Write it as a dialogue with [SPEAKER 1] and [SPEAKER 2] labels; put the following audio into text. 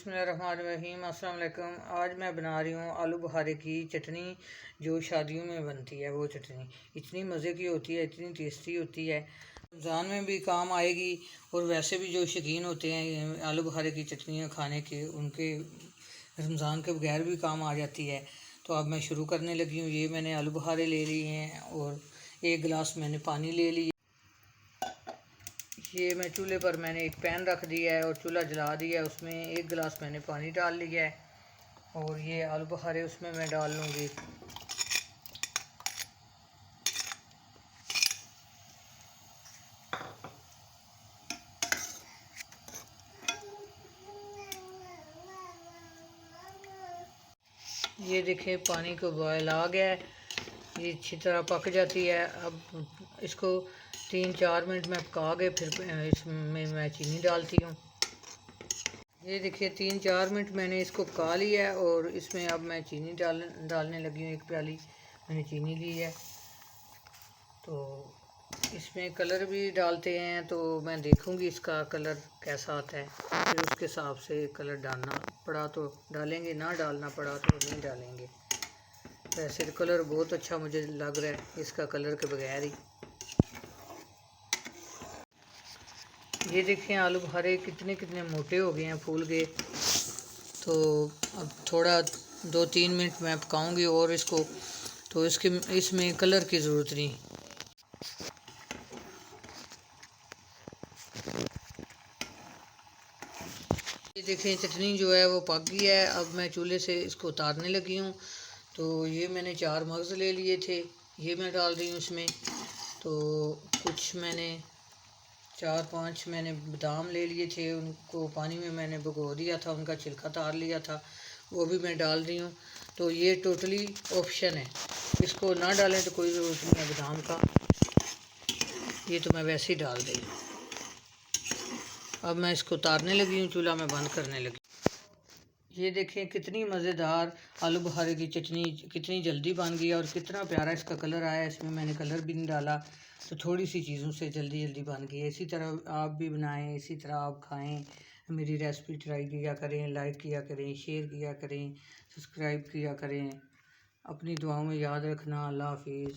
[SPEAKER 1] बिस्मिल्लाहिर्रहमानिर्रहीम। अस्सलाम वालेकुम। आज मैं बना रही हूँ आलू बुखारे की चटनी, जो शादियों में बनती है। वो चटनी इतनी मज़े की होती है, इतनी टेस्टी होती है, रमज़ान में भी काम आएगी। और वैसे भी जो शौकीन होते हैं आलू बुखारे की चटनियाँ खाने के, उनके रमज़ान के बगैर भी काम आ जाती है। तो अब मैं शुरू करने लगी हूँ। ये मैंने आलू बुखारे ले लिए हैं और 1 गिलास मैंने पानी ले लिया। ये मैं चूल्हे पर मैंने एक पैन रख दिया है और चूल्हा जला दिया है। उसमें 1 गिलास मैंने पानी डाल लिया है और ये आलू बुखारे उसमें मैं डाल लूँगी। ये देखें, पानी को बॉयल आ गया है, ये अच्छी तरह पक जाती है। अब इसको 3-4 मिनट में पका के फिर इसमें मैं चीनी डालती हूँ। ये देखिए 3-4 मिनट मैंने इसको पका लिया है और इसमें अब मैं चीनी डालने लगी हूँ। 1 प्याली मैंने चीनी ली है। तो इसमें कलर भी डालते हैं, तो मैं देखूँगी इसका कलर कैसा आता है, फिर उसके हिसाब से कलर डालना पड़ा तो डालेंगे, ना डालना पड़ा तो नहीं डालेंगे। वैसे तो कलर बहुत अच्छा मुझे लग रहा है इसका कलर के बगैर ही। ये देखें आलू बुखारे कितने कितने मोटे हो गए हैं, फूल गए। तो अब थोड़ा 2-3 मिनट मैं पकाऊंगी और इसको, तो इसमें कलर की ज़रूरत नहीं। ये देखें चटनी जो है वो पक गई है। अब मैं चूल्हे से इसको उतारने लगी हूँ। तो ये मैंने 4 मगज़ ले लिए थे, ये मैं डाल रही हूँ इसमें। तो कुछ मैंने 4-5 मैंने बादाम ले लिए थे, उनको पानी में मैंने भिगो दिया था, उनका छिलका उतार लिया था, वो भी मैं डाल रही हूँ। तो ये टोटली ऑप्शन है, इसको ना डालें तो कोई ज़रूरत नहीं है बादाम का, ये तो मैं वैसे ही डाल रही हूँ। अब मैं इसको उतारने लगी हूँ, चूल्हा मैं बंद करने लगी। ये देखें कितनी मज़ेदार आलू बुखारे की चटनी कितनी जल्दी बन गई और कितना प्यारा इसका कलर आया। इसमें मैंने कलर भी नहीं डाला, तो थोड़ी सी चीज़ों से जल्दी जल्दी बन गई है। इसी तरह आप भी बनाएं, इसी तरह आप खाएं। मेरी रेसिपी ट्राई किया करें, लाइक किया करें, शेयर किया करें, सब्सक्राइब किया करें। अपनी दुआओं में याद रखना। अल्लाह हाफिज़।